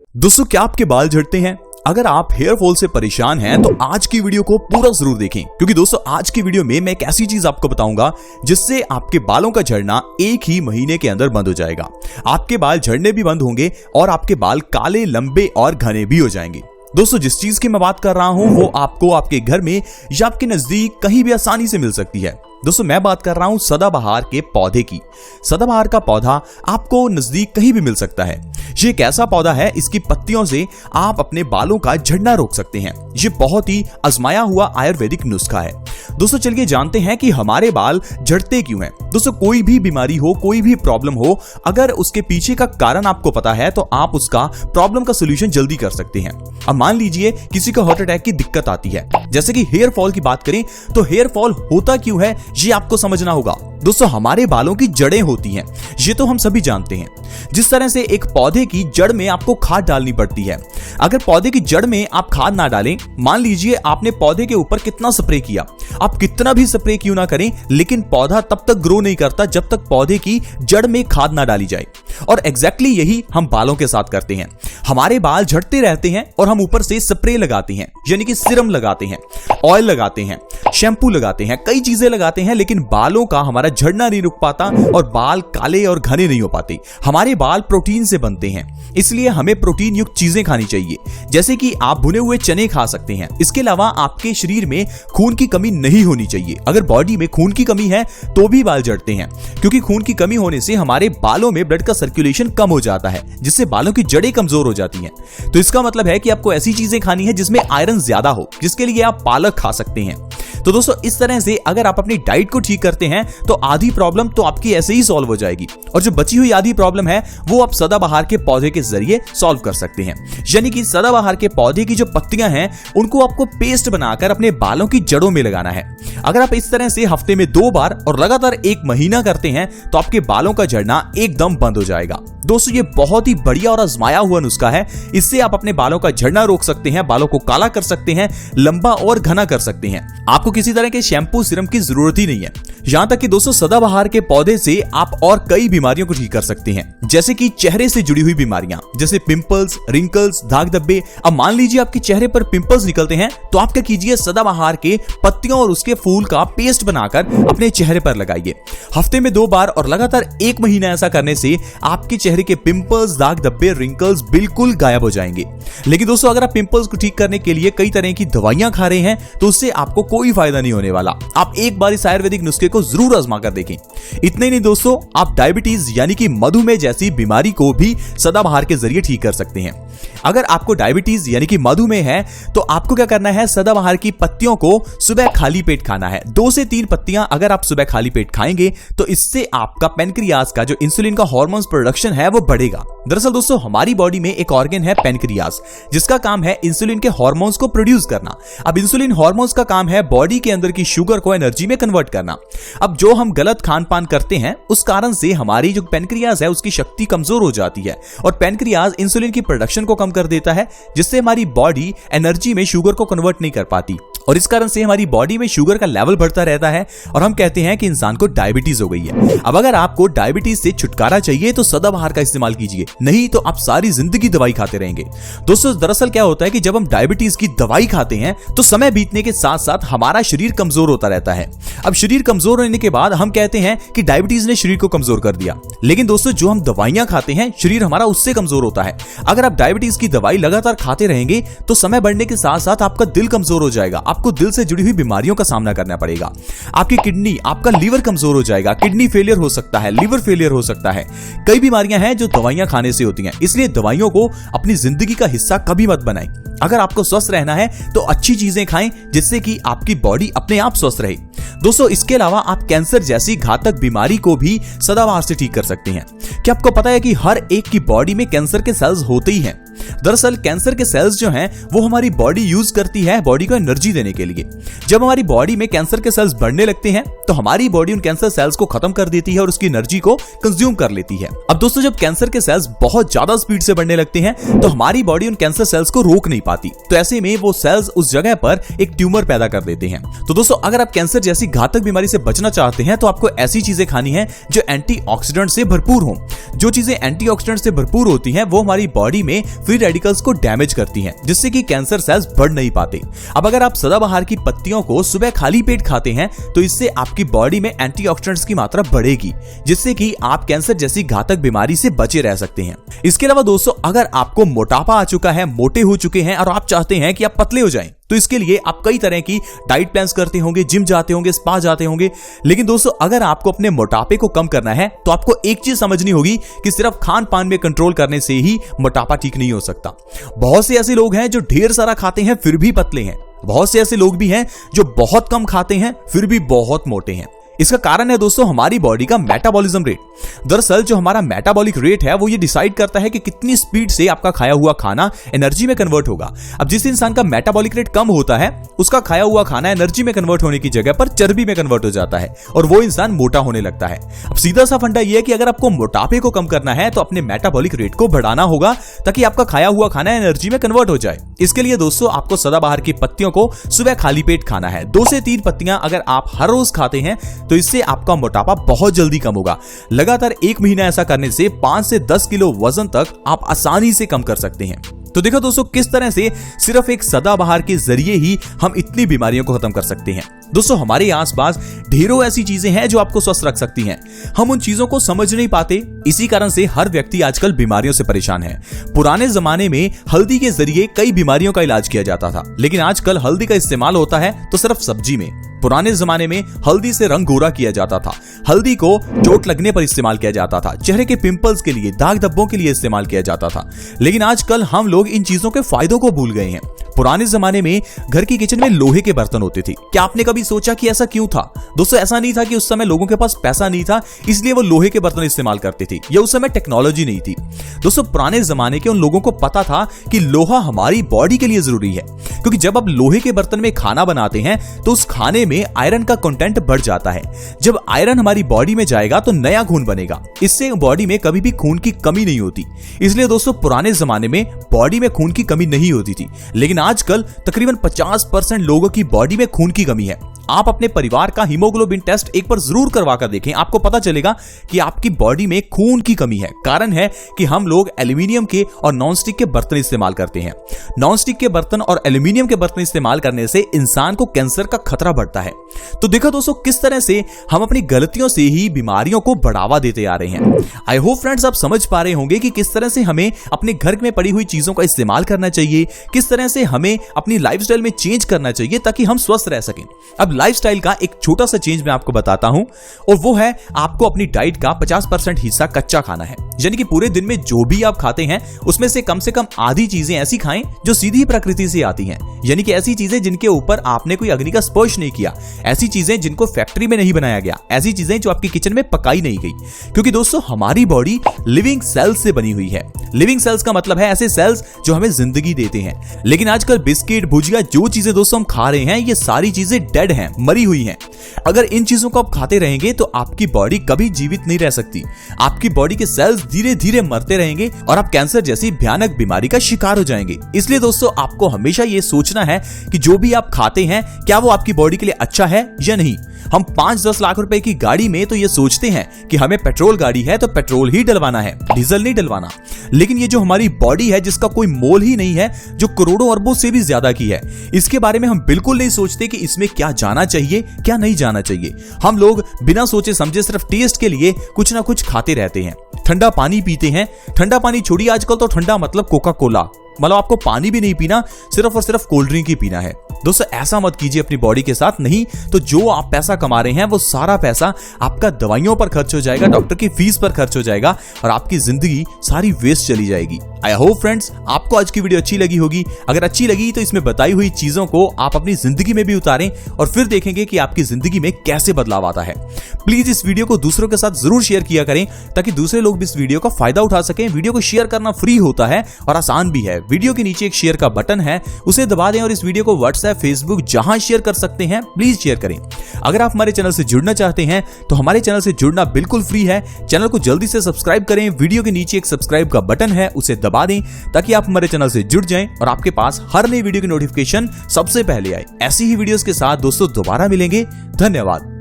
दोस्तों, क्या आपके बाल झड़ते हैं? अगर आप हेयर फॉल से परेशान हैं तो आज की वीडियो को पूरा जरूर देखें, क्योंकि दोस्तों आज की वीडियो में मैं एक ऐसी चीज आपको बताऊंगा जिससे आपके बालों का झड़ना एक ही महीने के अंदर बंद हो जाएगा। आपके बाल झड़ने भी बंद होंगे और आपके बाल काले, लंबे और घने भी हो जाएंगे। दोस्तों, जिस चीज की मैं बात कर रहा हूं वो आपको आपके घर में या आपके नजदीक कहीं भी आसानी से मिल सकती है। दोस्तों, मैं बात कर रहा हूं सदाबहार के पौधे की। सदाबहार का पौधा आपको नजदीक कहीं भी मिल सकता है। ये एक ऐसा पौधा है, इसकी पत्तियों से आप अपने बालों का झड़ना रोक सकते हैं। ये बहुत ही आजमाया हुआ आयुर्वेदिक नुस्खा है। दोस्तों, चलिए जानते हैं कि हमारे बाल झड़ते क्यों हैं। दोस्तों, कोई भी बीमारी हो, कोई भी प्रॉब्लम हो, अगर उसके पीछे का कारण आपको पता है तो आप उसका प्रॉब्लम का सोल्यूशन जल्दी कर सकते हैं। अब मान लीजिए किसी को हार्ट अटैक की दिक्कत आती है, जैसे कि हेयर फॉल की बात करें तो हेयर फॉल होता क्यों है ये आपको समझना होगा। दोस्तों, हमारे बालों की जड़ें होती हैं, ये तो हम सभी जानते हैं। जिस तरह से एक पौधे की जड़ में आपको खाद डालनी पड़ती है, अगर पौधे की जड़ में आप खाद ना डालें, मान लीजिए आपने पौधे के ऊपर कितना स्प्रे किया, आप कितना भी स्प्रे क्यों ना करें, लेकिन पौधा तब तक ग्रो नहीं करता जब तक पौधे की जड़ में खाद ना डाली जाए। और एग्जैक्टली यही हम बालों के साथ करते हैं। हमारे बाल झड़ते रहते हैं और हम ऊपर से स्प्रे लगाते हैं, यानी कि सीरम लगाते हैं, ऑयल लगाते हैं, शैम्पू लगाते हैं, कई चीजें लगाते हैं, लेकिन बालों का हमारा झड़ना नहीं रुक पाता और बाल काले और घने नहीं हो पाते। हमारे बाल प्रोटीन से बनते हैं, इसलिए हमें प्रोटीन युक्त चीजें खानी चाहिए, जैसे कि आप भुने हुए चने खा सकते हैं। इसके अलावा आपके शरीर में खून की कमी नहीं होनी चाहिए। अगर बॉडी में खून की कमी है तो भी बाल झड़ते हैं, क्योंकि खून की कमी होने से हमारे बालों में ब्लड का सर्कुलेशन कम हो जाता है, जिससे बालों की जड़ें कमजोर हो जाती हैं। तो इसका मतलब है कि आपको ऐसी चीजें खानी है जिसमें आयरन ज्यादा हो, जिसके लिए आप पालक खा सकते हैं। तो दोस्तों, इस तरह से अगर आप अपनी डाइट को ठीक करते हैं तो आधी प्रॉब्लम तो आपकी ऐसे ही सॉल्व हो जाएगी, और जो बची हुई आधी प्रॉब्लम है वो आप सदाबहार के पौधे के जरिए सॉल्व कर सकते हैं। यानी कि सदाबहार के पौधे की जो पत्तियां हैं उनको आपको पेस्ट बनाकर अपने बालों की जड़ों में लगाना है। अगर आप इस तरह से हफ्ते में 2 बार और लगातार 1 महीना करते हैं तो आपके बालों का झड़ना एकदम बंद हो जाएगा। दोस्तों, ये बहुत ही बढ़िया और आजमाया हुआ नुस्खा है। इससे आप अपने बालों का झड़ना रोक सकते हैं, बालों को काला कर सकते हैं, लंबा और घना कर सकते हैं। आपको किसी तरह के शैम्पू, सीरम की जरूरत ही नहीं है। यहां तक कि दोस्तों, सदाबहार के पौधे से आप और कई बीमारियों को ठीक कर सकते हैं, जैसे कि चेहरे से जुड़ी हुई बीमारियां, जैसे पिंपल्स, रिंकल्स, दाग धब्बे। अब मान लीजिए आपके चेहरे पर पिंपल्स निकलते हैं तो आप क्या कीजिए, सदाबहार के पत्तियों और उसके फूल का पेस्ट बनाकर अपने चेहरे पर लगाइए। हफ्ते में 2 बार और लगातार 1 महीना ऐसा करने से आपके चेहरे के पिंपल्स, दाग धब्बे, रिंकल्स बिल्कुल गायब हो जाएंगे। लेकिन दोस्तों, अगर आप पिंपल्स को ठीक करने के लिए कई तरह की दवाइयां खा रहे हैं तो उससे आपको कोई फायदा नहीं होने वाला। आप एक बार इस आयुर्वेदिक नुस्खे को जरूर आजमा कर देखें। इतना ही नहीं दोस्तों, आप डायबिटीज यानी कि मधुमेह जैसी बीमारी को भी सदाबहार के जरिए ठीक कर सकते हैं। अगर आपको डायबिटीज यानी कि मधुमेह है तो आपको क्या करना है, सदाबहार की पत्तियों को सुबह खाली पेट खाना है। 2 से 3 पत्तियां अगर आप सुबह खाली पेट खाएंगे तो इससे आपका पेनक्रियाज का जो इंसुलिन का हार्मोन्स प्रोडक्शन है वो बढ़ेगा। दरअसल दोस्तों, हमारी बॉडी में एक ऑर्गन है पेनक्रियाज, जिसका काम है इंसुलिन के हार्मोन्स को प्रोड्यूस करना। अब इंसुलिन हार्मोन्स का काम है बॉडी के अंदर की शुगर को एनर्जी में कन्वर्ट करना। अब जो हम गलत खान पान करते हैं उस कारण से हमारी जो पेनक्रियाज है उसकी शक्ति कमजोर हो जाती है, और पेनक्रियाज इंसुलिन की प्रोडक्शन को कम कर देता है, जिससे हमारी बॉडी एनर्जी में शुगर को कन्वर्ट नहीं कर पाती, और इस कारण से हमारी बॉडी में शुगर का लेवल बढ़ता रहता है और हम कहते हैं कि इंसान को डायबिटीज हो गई है। अब अगर आपको डायबिटीज से छुटकारा चाहिए तो सदाबहार का इस्तेमाल कीजिए, नहीं तो आप सारी जिंदगी दवाई खाते रहेंगे। दोस्तों, दरअसल क्या होता है कि जब हम डायबिटीज की दवाई खाते हैं तो समय बीतने के साथ साथ हमारा शरीर कमजोर होता रहता है। अब शरीर कमजोर होने के बाद हम कहते हैं कि डायबिटीज ने शरीर को कमजोर कर दिया, लेकिन दोस्तों, जो हम दवाइयां खाते हैं शरीर हमारा उससे कमजोर होता है। अगर आप डायबिटीज की दवाई लगातार खाते रहेंगे तो समय बढ़ने के साथ साथ आपका दिल कमजोर हो जाएगा, आपको दिल से जुड़ी हुई बीमारियों का सामना करना पड़ेगा। आपकी किडनी, आपका लीवर कमजोर हो जाएगा, किडनी फेलियर हो सकता है, लीवर फेलियर हो सकता है। कई बीमारियां हैं जो दवाइयां खाने से होती हैं, इसलिए दवाइयों को अपनी जिंदगी का हिस्सा कभी मत बनाएं। अगर आपको स्वस्थ रहना है तो अच्छी चीजें खाएं, जिससे कि आपकी बॉडी अपने आप स्वस्थ रहे। दोस्तों, इसके अलावा आप कैंसर जैसी घातक बीमारी को भी सदाबहार से ठीक कर सकते हैं। क्या आपको पता है कि हर एक की बॉडी में कैंसर के सेल्स होते ही हैं? दरअसल कैंसर के सेल्स जो हैं वो हमारी बॉडी यूज करती है बॉडी को एनर्जी देने के लिए। जब हमारी बॉडी में कैंसर के सेल्स बढ़ने लगते हैं तो हमारी बॉडी उन कैंसर सेल्स को खत्म कर देती है और उसकी एनर्जी को कंज्यूम कर लेती है। अब दोस्तों, जब कैंसर के सेल्स बहुत ज्यादा स्पीड से बढ़ने लगते हैं तो हमारी बॉडी उन कैंसर सेल्स को रोक नहीं पाती, तो ऐसे में वो सेल्स उस जगह पर एक ट्यूमर पैदा कर देते हैं। तो दोस्तों, अगर आप कैंसर जैसी घातक बीमारी से बचना चाहते हैं तो आपको ऐसी चीजें खानी है जो एंटीऑक्सीडेंट से भरपूर हो। जो चीजें एंटीऑक्सीडेंट से भरपूर होती हैं वो हमारी बॉडी में फ्री रेडिकल्स को डैमेज करती हैं, जिससे कि कैंसर सेल्स बढ़ नहीं पाते। अब अगर आप सदाबहार की पत्तियों को सुबह खाली पेट खाते हैं तो इससे आपकी बॉडी में एंटीऑक्सीडेंट्स की मात्रा बढ़ेगी, जिससे कि आप कैंसर जैसी घातक बीमारी से बचे रह सकते हैं। इसके अलावा दोस्तों, अगर आपको मोटापा आ चुका है, मोटे हो चुके हैं और आप चाहते हैं कि आप पतले हो जाएं, तो इसके लिए आप कई तरह की डाइट प्लान्स करते होंगे, जिम जाते होंगे, स्पा जाते होंगे। लेकिन दोस्तों, अगर आपको अपने मोटापे को कम करना है तो आपको एक चीज समझनी होगी कि सिर्फ खान पान में कंट्रोल करने से ही मोटापा ठीक नहीं हो सकता। बहुत से ऐसे लोग हैं जो ढेर सारा खाते हैं फिर भी पतले हैं। बहुत से ऐसे लोग भी हैं जो बहुत कम खाते हैं फिर भी बहुत मोटे हैं। इसका कारण है दोस्तों हमारी बॉडी का मेटाबॉलिज्म रेट। दरअसल जो हमारा मेटाबॉलिक रेट है वो ये डिसाइड करता है कि कितनी स्पीड से आपका खाया हुआ खाना एनर्जी में कन्वर्ट होगा। अब जिस इंसान का मेटाबॉलिक रेट कम होता है उसका खाया हुआ खाना एनर्जी में कन्वर्ट होने की जगह पर चर्बी में कन्वर्ट हो जाता है और वो इंसान मोटा होने लगता है। अब सीधा सा फंडा ये है कि अगर आपको मोटापे को कम करना है तो अपने मेटाबॉलिक रेट को बढ़ाना होगा ताकि आपका खाया हुआ खाना एनर्जी में कन्वर्ट हो जाए। इसके लिए दोस्तों आपको सदाबहार की पत्तियों को सुबह खाली पेट खाना है। 2 से 3 पत्तियां अगर आप हर रोज खाते हैं तो इससे आपका मोटापा बहुत जल्दी कम होगा। लगातार 1 महीना ऐसा करने से 5 से 10 किलो वजन तक आप आसानी से कम कर सकते हैं। तो देखो दोस्तों किस तरह से सिर्फ एक सदाबहार के जरिए ही हम इतनी बीमारियों को खत्म कर सकते हैं। दोस्तों हमारे आसपास ढेरों ऐसी चीजें हैं जो आपको स्वस्थ रख सकती हैं। हम उन चीजों को समझ नहीं पाते, इसी कारण से हर व्यक्ति आजकल बीमारियों से परेशान है। पुराने जमाने में हल्दी के जरिए कई बीमारियों का इलाज किया जाता था, लेकिन आजकल हल्दी का इस्तेमाल होता है तो सिर्फ सब्जी में। पुराने जमाने में हल्दी से रंग गोरा किया जाता था, हल्दी को चोट लगने पर इस्तेमाल किया जाता था, चेहरे के पिंपल्स के लिए, दाग धब्बों के लिए इस्तेमाल किया जाता था। लेकिन आजकल हम लोग इन चीजों के फायदों को भूल गए हैं। पुराने जमाने में घर की किचन में लोहे के बर्तन होते थे। क्या आपने कभी सोचा कि ऐसा क्यों था? दोस्तों ऐसा नहीं था कि उस समय लोगों के पास पैसा नहीं था इसलिए वो लोहे के बर्तन इस्तेमाल करते थे, या उस समय टेक्नोलॉजी नहीं थी। दोस्तों पुराने जमाने के उन लोगों को पता था कि लोहा हमारी बॉडी के लिए जरूरी है, क्योंकि जब आप लोहे के बर्तन में खाना बनाते हैं तो उस खाने में आयरन का कंटेंट बढ़ जाता है। जब आयरन हमारी बॉडी में जाएगा तो नया खून बनेगा, इससे बॉडी में कभी भी खून की कमी नहीं होती। इसलिए दोस्तों पुराने जमाने में बॉडी में खून की कमी नहीं होती थी, लेकिन आजकल तकरीबन 50% लोगों की बॉडी में खून की कमी है। आप अपने परिवार का हीमोग्लोबिन टेस्ट एक बार जरूर करवा कर देखें, आपको पता चलेगा कि आपकी बॉडी में खून की कमी है। कारण है कि हम लोग एल्यूमिनियम के और नॉनस्टिक के बर्तन इस्तेमाल करते हैं। नॉनस्टिक के बर्तन और एल्यूमिनियम के बर्तन इस्तेमाल करने से इंसान को कैंसर का खतरा बढ़ता है। तो देखो दोस्तों किस तरह से हम अपनी गलतियों से ही बीमारियों को बढ़ावा देते आ रहे हैं। आई होप फ्रेंड्स आप समझ पा रहे होंगे कि किस तरह से हमें अपने घर में पड़ी हुई चीजों का इस्तेमाल करना चाहिए, किस तरह से हमें अपनी लाइफस्टाइल में चेंज करना चाहिए ताकि हम स्वस्थ रह सकें। अब लाइफस्टाइल का एक छोटा सा चेंज मैं आपको बताता हूं, और वो है आपको अपनी डाइट का 50% हिस्सा कच्चा खाना है। यानी कि पूरे दिन में जो भी आप खाते हैं उसमें से कम आधी चीजें ऐसी खाएं जो सीधी प्रकृति से आती हैं, यानी कि ऐसी चीजें जिनके ऊपर आपने कोई अग्नि का स्पर्श नहीं किया, ऐसी चीजें जिनको फैक्ट्री में नहीं बनाया गया, ऐसी चीजें जो आपकी किचन में पकाई नहीं गई। क्योंकि दोस्तों हमारी बॉडी लिविंग सेल्स से बनी हुई है। लिविंग सेल्स का मतलब है ऐसे सेल्स जो हमें जिंदगी देते हैं। लेकिन आजकल बिस्किट, भुजिया, जो चीजें दोस्तों हम खा रहे हैं ये सारी चीजें डेड हैं, मरी हुई हैं। अगर इन चीजों को आप खाते रहेंगे तो आपकी बॉडी कभी जीवित नहीं रह सकती। आपकी बॉडी के सेल्स धीरे धीरे मरते रहेंगे और आप कैंसर जैसी भयानक बीमारी का शिकार हो जाएंगे। इसलिए दोस्तों आपको हमेशा ये सोचना है कि जो भी आप खाते हैं क्या वो आपकी बॉडी के लिए अच्छा है या नहीं। हम 5-10 लाख रुपए की गाड़ी में तो ये सोचते हैं कि हमें पेट्रोल गाड़ी है तो पेट्रोल ही डलवाना है, डीजल नहीं डलवाना। लेकिन ये जो हमारी बॉडी है जिसका कोई मोल ही नहीं है, जो करोड़ों अरबों से भी ज्यादा की है, इसके बारे में हम बिल्कुल नहीं सोचते कि इसमें क्या जाना चाहिए क्या नहीं जाना चाहिए। हम लोग बिना सोचे समझे सिर्फ टेस्ट के लिए कुछ ना कुछ खाते रहते हैं। ठंडा पानी पीते हैं, ठंडा पानी छोड़िए आजकल तो ठंडा मतलब कोका कोला, मतलब आपको पानी भी नहीं पीना, सिर्फ और सिर्फ कोल्ड ड्रिंक ही पीना है। दोस्तों ऐसा मत कीजिए अपनी बॉडी के साथ, नहीं तो जो आप पैसा कमा रहे हैं वो सारा पैसा आपका दवाइयों पर खर्च हो जाएगा, डॉक्टर की फीस पर खर्च हो जाएगा और आपकी जिंदगी सारी वेस्ट चली जाएगी। आई होप फ्रेंड्स आपको आज की वीडियो अच्छी लगी होगी। अगर अच्छी लगी तो इसमें बताई हुई चीजों को आप अपनी जिंदगी में भी उतारें और फिर देखेंगे कि आपकी जिंदगी में कैसे बदलाव आता है। प्लीज इस वीडियो को दूसरों के साथ जरूर शेयर किया करें ताकि दूसरे लोग भी इस वीडियो का फायदा उठा सकें। वीडियो को शेयर करना फ्री होता है और आसान भी है। वीडियो के नीचे एक शेयर का बटन है, उसे दबा दें और इस वीडियो को व्हाट्सएप, फेसबुक जहां शेयर कर सकते हैं प्लीज शेयर करें। अगर आप हमारे चैनल से जुड़ना चाहते हैं तो हमारे चैनल से जुड़ना बिल्कुल फ्री है। चैनल को जल्दी से सब्सक्राइब करें। वीडियो के नीचे एक सब्सक्राइब का बटन है, उसे दबा दें ताकि आप हमारे चैनल से जुड़ जाएं और आपके पास हर नई वीडियो की नोटिफिकेशन सबसे पहले आए। ऐसी ही वीडियोस के साथ दोस्तों दोबारा मिलेंगे। धन्यवाद।